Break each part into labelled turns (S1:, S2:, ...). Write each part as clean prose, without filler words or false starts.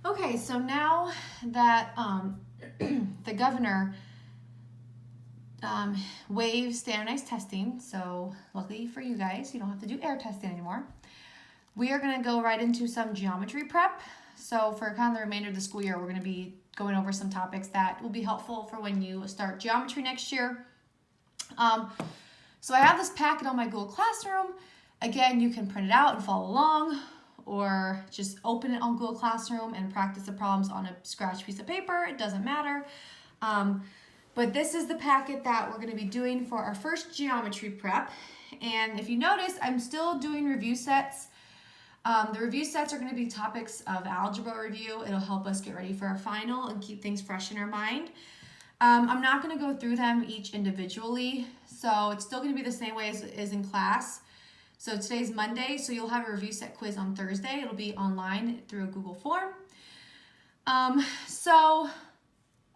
S1: Okay, so now that the governor waived standardized testing, so luckily for you guys, you don't have to do air testing anymore. We are going to go right into some geometry prep. So for kind of the remainder of the school year, we're going to be going over some topics that will be helpful for when you start geometry next year. So I have this packet on my Google Classroom. Again, you can print it out and follow along, or just open it on Google Classroom and practice the problems on a scratch piece of paper. It doesn't matter. But this is the packet that we're going to be doing for our first geometry prep. And if you notice, I'm still doing review sets. The review sets are going to be topics of algebra review. It'll help us get ready for our final and keep things fresh in our mind. I'm not going to go through them each individually, so it's still going to be the same way as in class. So today's Monday, so you'll have a review set quiz on Thursday. It'll be online through a Google form. So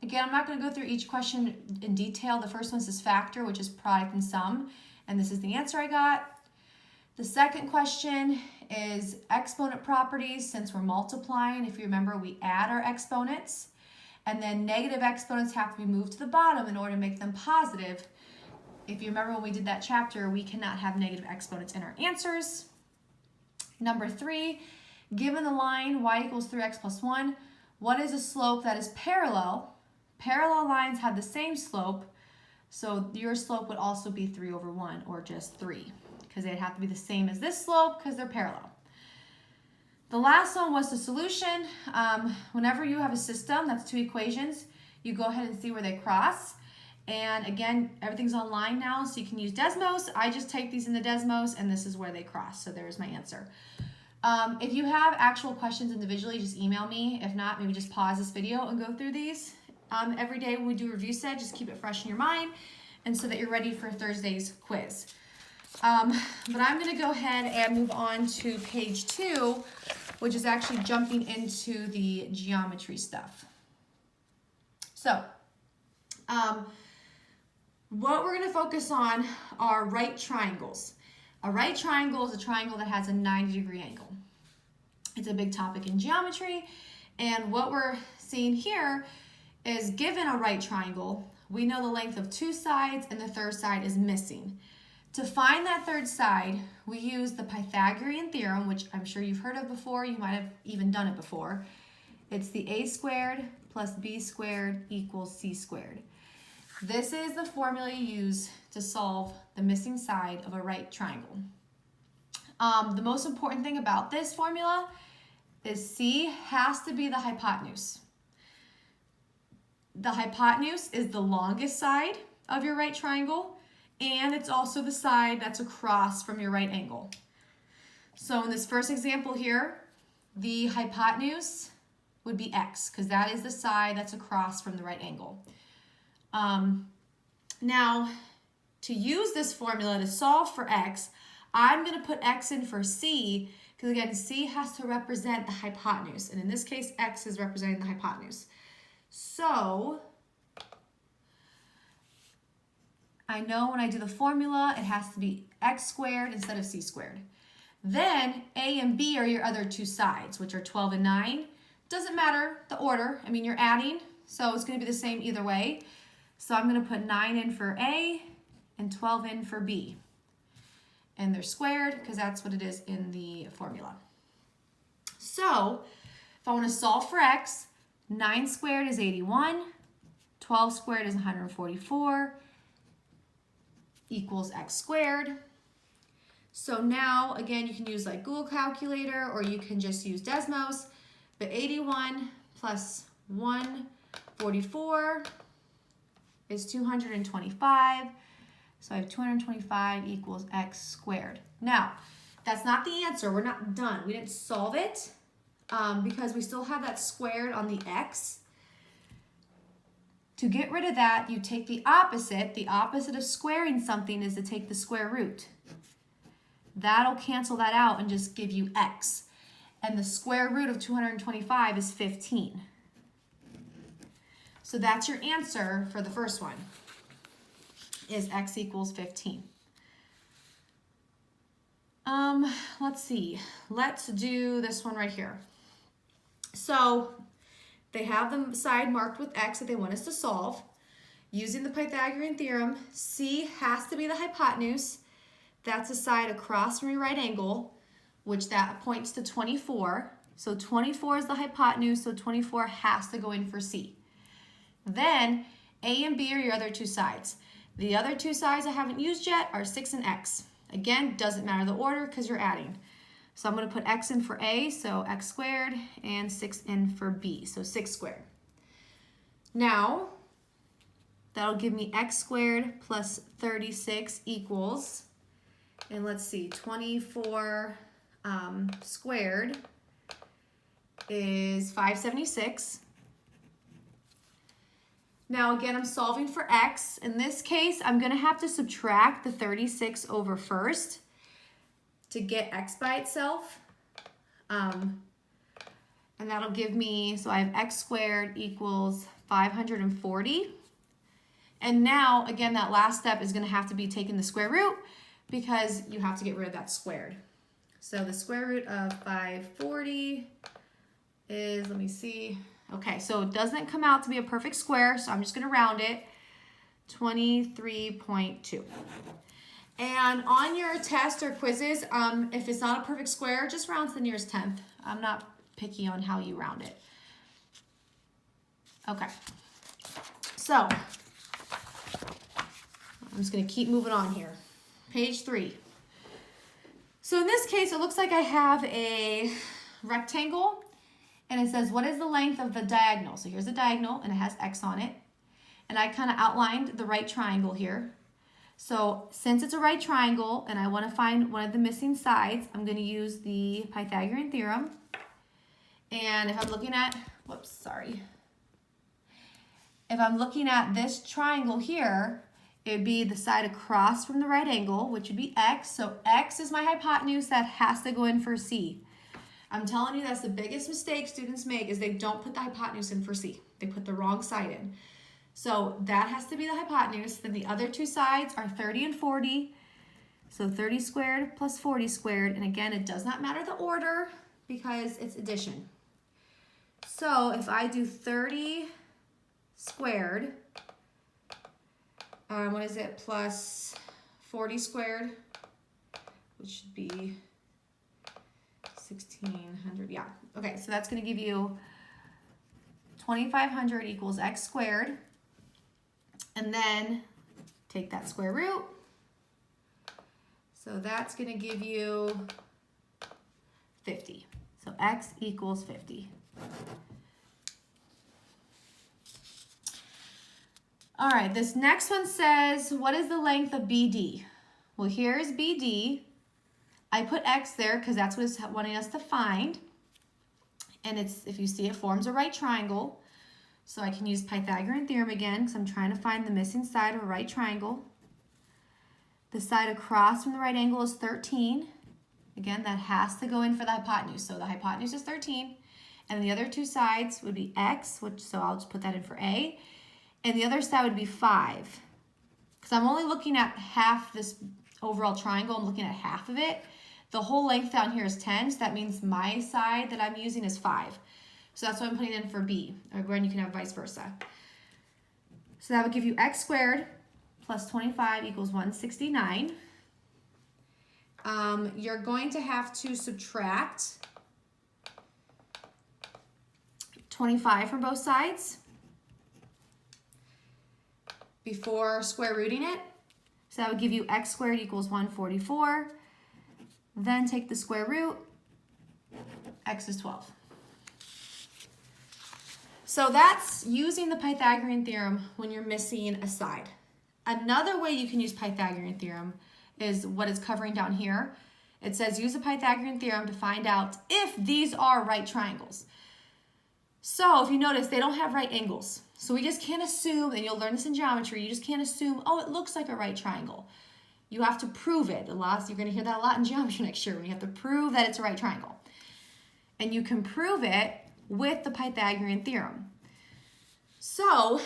S1: again, I'm not going to go through each question in detail. The first one is factor, which is product and sum, and this is the answer I got. The second question is exponent properties. Since we're multiplying, if you remember, we add our exponents, and then negative exponents have to be moved to the bottom in order to make them positive. If you remember when we did that chapter, we cannot have negative exponents in our answers. Number 3, given the line y equals 3x plus 1, what is a slope that is parallel? Parallel lines have the same slope, so your slope would also be 3 over 1, or just 3, because they'd have to be the same as this slope because they're parallel. The last one was the solution. Whenever you have a system that's 2 equations, you go ahead and see where they cross. And again, everything's online now, so you can use Desmos. I just type these into Desmos, and this is where they cross. So there's my answer. If you have actual questions individually, just email me. If not, maybe just pause this video and go through these. Every day when we do a review set, just keep it fresh in your mind, and so that you're ready for Thursday's quiz. But I'm going to go ahead and move on to page 2, which is actually jumping into the geometry stuff. So, what we're going to focus on are right triangles. A right triangle is a triangle that has a 90-degree angle. It's a big topic in geometry, and what we're seeing here is given a right triangle, we know the length of 2 sides and the third side is missing. To find that third side, we use the Pythagorean Theorem, which I'm sure you've heard of before. You might have even done it before. It's the a squared plus b squared equals c squared. This is the formula you use to solve the missing side of a right triangle. The most important thing about this formula is c has to be the hypotenuse. The hypotenuse is the longest side of your right triangle, and it's also the side that's across from your right angle. So in this first example here, the hypotenuse would be x, because that is the side that's across from the right angle. Now, to use this formula to solve for x, I'm going to put x in for c, because again, c has to represent the hypotenuse, and in this case, x is representing the hypotenuse. So, I know when I do the formula, it has to be x squared instead of c squared. Then, a and b are your other 2 sides, which are 12 and 9. Doesn't matter the order. I mean, you're adding, so it's going to be the same either way. So I'm going to put 9 in for a and 12 in for b. And they're squared because that's what it is in the formula. So, if I want to solve for x, 9 squared is 81, 12 squared is 144, equals x squared. So now, again, you can use like Google Calculator, or you can just use Desmos, but 81 plus 144 is 225. So I have 225 equals x squared. Now, that's not the answer. We're not done. We didn't solve it because we still have that squared on the x. To get rid of that, you take the opposite. The opposite of squaring something is to take the square root. That'll cancel that out and just give you x. And the square root of 225 is 15. So that's your answer for the first one, is x equals 15. Let's see. Let's do this one right here. So they have the side marked with x that they want us to solve. Using the Pythagorean theorem, C has to be the hypotenuse. That's the side across from your right angle, which that points to 24. So 24 is the hypotenuse, so 24 has to go in for C. Then A and B are your other two sides. The other two sides I haven't used yet are 6 and x. Again, doesn't matter the order because you're adding. So I'm going to put x in for A, so x squared, and 6 in for B, so 6 squared. Now, that'll give me x squared plus 36 equals, and let's see, 24 squared is 576. Now again, I'm solving for x. In this case, I'm going to have to subtract the 36 over first to get x by itself. And that'll give me, so I have x squared equals 540. And now, again, that last step is going to have to be taking the square root because you have to get rid of that squared. So the square root of 540 is, let me see. Okay, so it doesn't come out to be a perfect square, so I'm just going to round it, 23.2. And on your test or quizzes, if it's not a perfect square, just round to the nearest tenth. I'm not picky on how you round it. Okay, so I'm just going to keep moving on here. Page 3. So in this case, it looks like I have a rectangle, and it says, what is the length of the diagonal? So here's the diagonal, and it has x on it. And I kind of outlined the right triangle here. So since it's a right triangle, and I want to find one of the missing sides, I'm going to use the Pythagorean theorem. And if I'm looking at, whoops, sorry. If I'm looking at this triangle here, it would be the side across from the right angle, which would be x. So x is my hypotenuse that has to go in for C. I'm telling you, that's the biggest mistake students make is they don't put the hypotenuse in for C. They put the wrong side in. So that has to be the hypotenuse. Then the other two sides are 30 and 40. So 30 squared plus 40 squared. And again, it does not matter the order because it's addition. So if I do 30 squared, what is it, plus 40 squared, which should be 1600, yeah. Okay, so that's going to give you 2500 equals x squared. And then take that square root. So that's going to give you 50. So x equals 50. All right, this next one says, what is the length of BD? Well, here's BD. I put x there because that's what it's wanting us to find. And it's, if you see, it forms a right triangle. So I can use Pythagorean theorem again because I'm trying to find the missing side of a right triangle. The side across from the right angle is 13. Again, that has to go in for the hypotenuse. So the hypotenuse is 13. And the other two sides would be x, which, so I'll just put that in for A. And the other side would be 5. Because I'm only looking at half this overall triangle. I'm looking at half of it. The whole length down here is 10, so that means my side that I'm using is 5. So that's what I'm putting in for B. Or again, you can have vice versa. So that would give you x squared plus 25 equals 169. You're going to have to subtract 25 from both sides before square rooting it. So that would give you x squared equals 144. Then take the square root, x is 12. So that's using the Pythagorean theorem when you're missing a side. Another way you can use Pythagorean theorem is what it's covering down here. It says use the Pythagorean theorem to find out if these are right triangles. So if you notice, they don't have right angles. So we just can't assume, and you'll learn this in geometry, you just can't assume, oh, it looks like a right triangle. You have to prove it. You're going to hear that a lot in geometry next year when you have to prove that it's a right triangle. And you can prove it with the Pythagorean theorem. So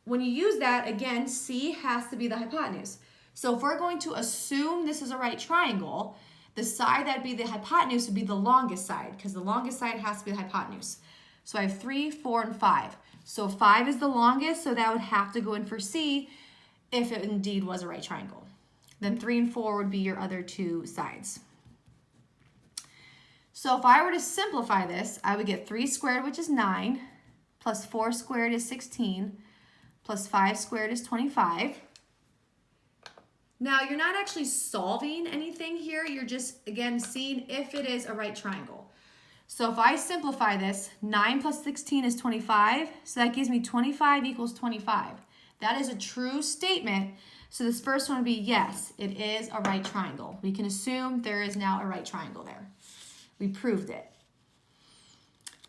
S1: when you use that, again, C has to be the hypotenuse. So if we're going to assume this is a right triangle, The side that'd be the hypotenuse would be the longest side, because the longest side has to be the hypotenuse. So I have 3, 4, and 5. So 5 is the longest, so that would have to go in for C if it indeed was a right triangle. Then 3 and 4 would be your other two sides. So if I were to simplify this, I would get 3 squared, which is 9, plus 4 squared is 16, plus 5 squared is 25. Now, you're not actually solving anything here. You're just, again, seeing if it is a right triangle. So if I simplify this, 9 plus 16 is 25. So that gives me 25 equals 25. That is a true statement. So this first one would be, yes, it is a right triangle. We can assume there is now a right triangle there. We proved it.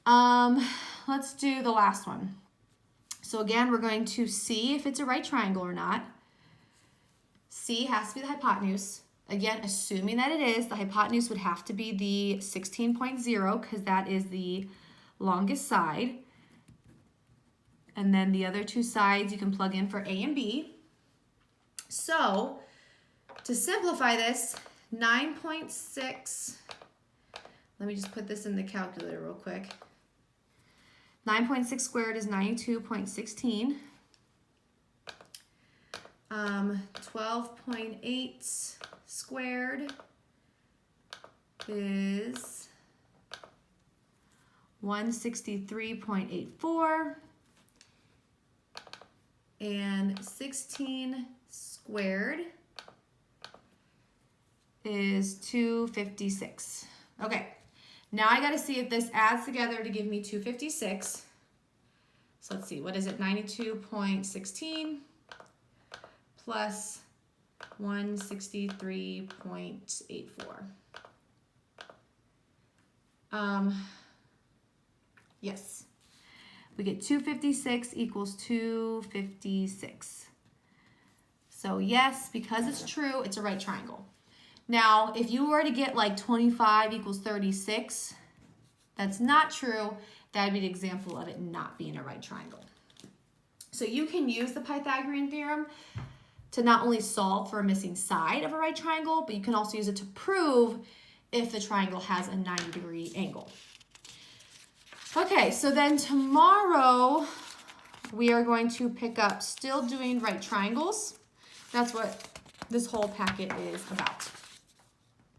S1: Let's do the last one. So again, we're going to see if it's a right triangle or not. C has to be the hypotenuse. Again, assuming that it is, the hypotenuse would have to be the 16.0 because that is the longest side. And then the other two sides you can plug in for A and B. So to simplify this, 9.6, let me just put this in the calculator real quick. 9.6 squared is 92.16. 12.8 squared is 163.84. And 16 squared is 256. Okay, now I gotta see if this adds together to give me 256. So let's see, what is it? 92.16 plus 163.84. Yes. We get 256 equals 256. So yes, because it's true, it's a right triangle. Now, if you were to get like 25 equals 36, that's not true. That would be an example of it not being a right triangle. So you can use the Pythagorean theorem to not only solve for a missing side of a right triangle, but you can also use it to prove if the triangle has a 90-degree angle. Okay, so then tomorrow we are going to pick up still doing right triangles. That's what this whole packet is about.